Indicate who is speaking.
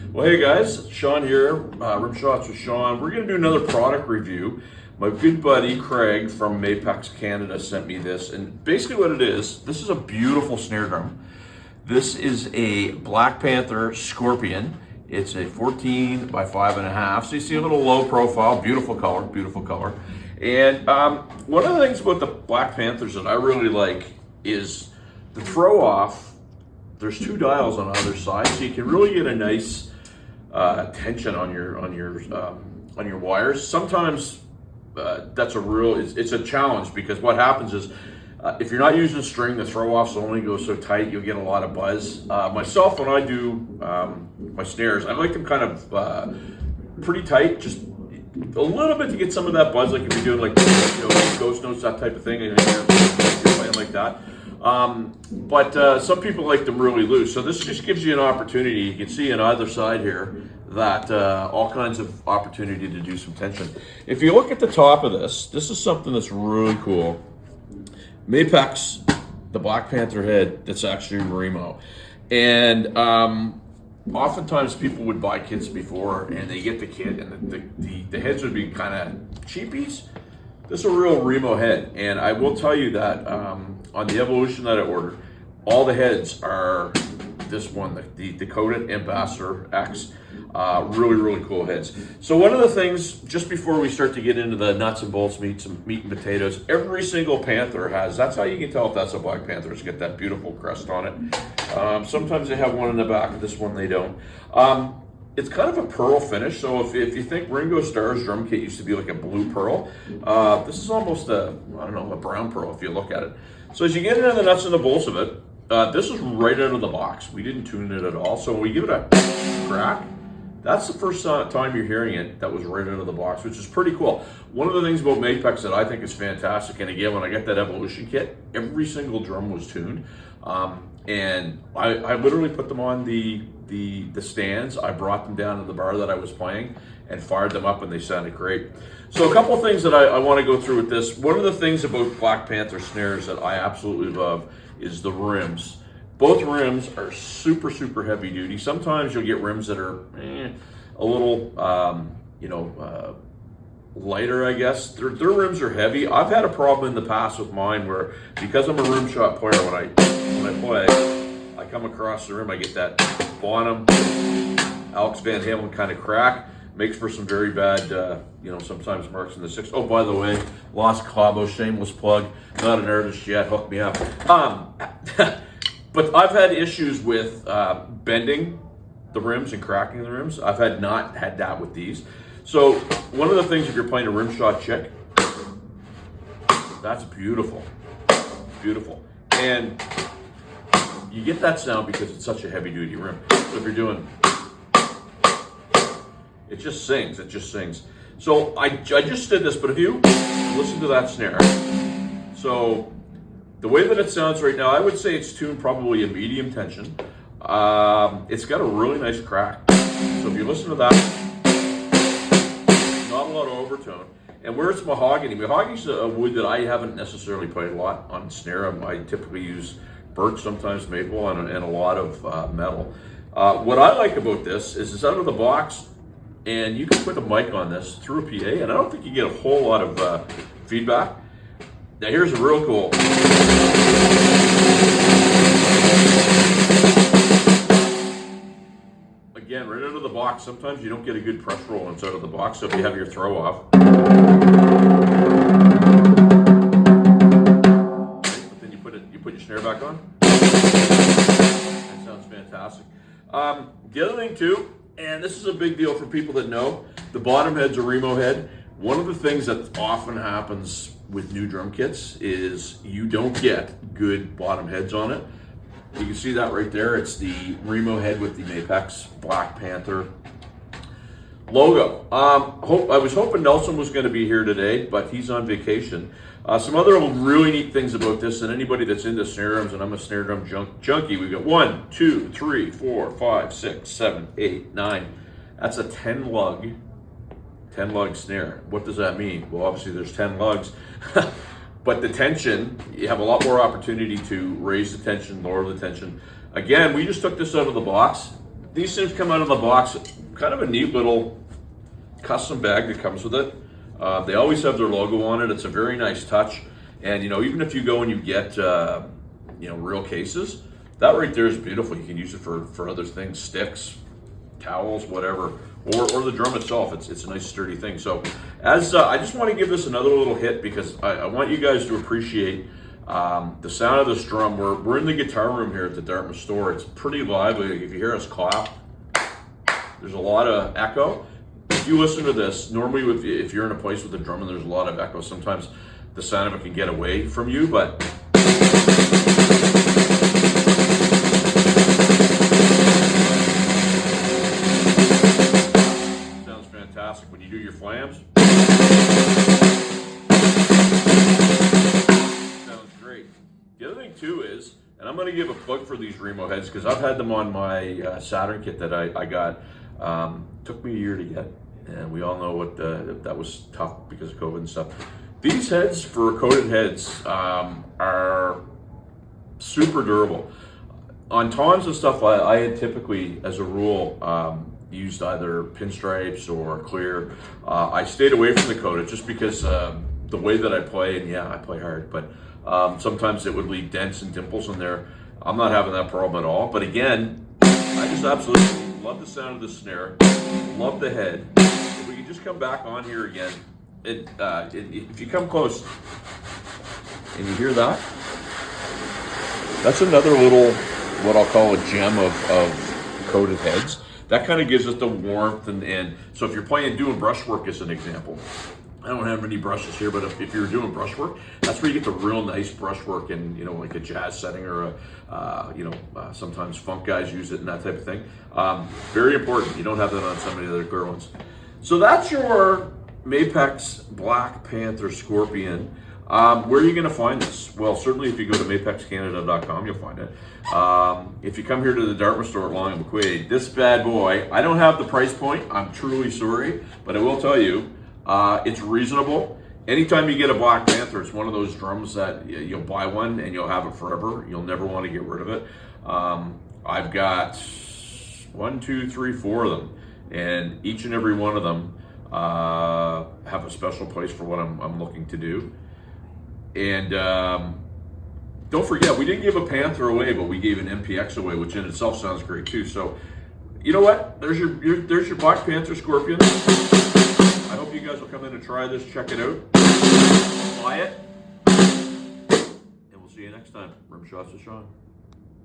Speaker 1: Well, hey guys, Sean here, Rim Shots with Sean. We're going to do another product review. My good buddy Craig from Mapex Canada sent me this, and basically what it is, this is a beautiful snare drum. This is a Black Panther Scorpion. It's a 14 by 5.5, so you see a little low profile, beautiful color, beautiful color. And one of the things about the Black Panthers that I really like is the throw off. There's two dials on either side, so you can really get a nice tension on your wires. Sometimes that's it's a challenge, because what happens is if you're not using string, the throw offs only go so tight, you'll get a lot of buzz. Myself, when I do my snares, I like them kind of pretty tight, just a little bit to get some of that buzz, like if you're doing like ghost notes, that type of thing, and you're playing like that. But some people like them really loose. So this just gives you an opportunity. You can see on either side here that all kinds of opportunity to do some tension. If you look at the top of this is something that's really cool. Mapex, the Black Panther head, that's actually Remo. And oftentimes people would buy kits before, and they get the kit, and the heads would be kind of cheapies. This is a real Remo head, and I will tell you that on the Evolution that I ordered, all the heads are this one, the Dakota Ambassador X. Really, really cool heads. So one of the things, just before we start to get into the nuts and bolts, meat and potatoes, every single Panther has, that's how you can tell if that's a Black Panther, is get that beautiful crest on it. Sometimes they have one in the back, this one they don't. It's kind of a pearl finish, so if you think Ringo Starr's drum kit used to be like a blue pearl, this is almost a brown pearl if you look at it. So as you get into the nuts and the bolts of it, this is right out of the box. We didn't tune it at all, so when we give it a crack, that's the first time you're hearing it that was right out of the box, which is pretty cool. One of the things about Mapex that I think is fantastic, and again, when I got that Evolution kit, every single drum was tuned. And I literally put them on the stands. I brought them down to the bar that I was playing and fired them up, and they sounded great. So a couple of things that I want to go through with this. One of the things about Black Panther snares that I absolutely love is the rims. Both rims are super, super heavy duty. Sometimes you'll get rims that are a little, lighter, I guess. Their rims are heavy. I've had a problem in the past with mine where, because I'm a rim shot player, when I play, I come across the rim, I get that bottom Alex Van Halen kind of crack. Makes for some very bad, sometimes marks in the six. Oh, by the way, Los Cabos, shameless plug. Not an artist yet, hook me up. But I've had issues with bending the rims and cracking the rims. I've not had that with these. So one of the things, if you're playing a rim shot chick, that's beautiful, beautiful. And you get that sound because it's such a heavy duty rim. So if you're doing, it just sings, So I just did this, but if you listen to that snare, so the way that it sounds right now, I would say it's tuned probably a medium tension. It's got a really nice crack. So if you listen to that, not a lot of overtone. And where it's mahogany's a wood that I haven't necessarily played a lot on snare. I typically use birch, sometimes maple, and a lot of metal. What I like about this is it's out of the box, and you can put a mic on this through a PA, and I don't think you get a whole lot of feedback. Now here's a real cool. Again, right out of the box. Sometimes you don't get a good press roll when it's out of the box, so if you have your throw off. But then you put your snare back on. That sounds fantastic. The other thing too, and this is a big deal for people that know, the bottom head's a Remo head. One of the things that often happens with new drum kits is you don't get good bottom heads on it. You can see that right there. It's the Remo head with the Mapex Black Panther logo. I was hoping Nelson was going to be here today, but he's on vacation. Some other really neat things about this, and anybody that's into snare drums, and I'm a snare drum junkie, we got 1, 2, 3, 4, 5, 6, 7, 8, 9. That's a 10 lug snare. What does that mean? Well, obviously there's 10 lugs, but the tension, you have a lot more opportunity to raise the tension, lower the tension. Again, we just took this out of the box. these things come out of the box, kind of a neat little custom bag that comes with it. They always have their logo on it. It's a very nice touch. And, you know, even if you go and you get, you know, real cases, that right there is beautiful. You can use it for other things, sticks, towels, whatever, or the drum itself. It's a nice sturdy thing. So as I just want to give this another little hit because I want you guys to appreciate the sound of this drum. We're in the guitar room here at the Dartmouth store. It's pretty lively. If you hear us clap, there's a lot of echo. If you listen to this, normally if you're in a place with a drum and there's a lot of echo, sometimes the sound of it can get away from you, but sounds fantastic when you do your flams. Sounds great. The other thing too is, and I'm going to give a plug for these Remo heads because I've had them on my Saturn kit that I got. Took me a year to get, and we all know what that was tough because of COVID and stuff. These heads for coated heads are super durable. On toms and stuff, I had typically, as a rule, used either pinstripes or clear. I stayed away from the coated just because the way that I play, and yeah, I play hard, but sometimes it would leave dents and dimples in there. I'm not having that problem at all. But again, I just absolutely love the sound of the snare, love the head. If we can just come back on here again, if you come close and you hear that, that's another little, what I'll call a gem of coated heads. That kind of gives it the warmth and so if you're doing brushwork as an example, I don't have any brushes here, but if you're doing brushwork, that's where you get the real nice brushwork and, you know, like a jazz setting or sometimes funk guys use it and that type of thing. Very important. You don't have that on some of the other clear ones. So that's your Mapex Black Panther Scorpion. Where are you going to find this? Well, certainly if you go to mapexcanada.com, you'll find it. If you come here to the Dartmouth store at Long and McQuaid, this bad boy, I don't have the price point. I'm truly sorry, but I will tell you, it's reasonable. Anytime you get a Black Panther, it's one of those drums that you'll buy one and you'll have it forever. You'll never want to get rid of it. I've got 1, 2, 3, 4 of them, and each and every one of them have a special place for what I'm looking to do. And don't forget, we didn't give a Panther away, but we gave an MPX away, which in itself sounds great too. So, you know what? There's your Black Panther Scorpion. I hope you guys will come in and try this, check it out, buy it, and we'll see you next time. Rim Shots with Sean.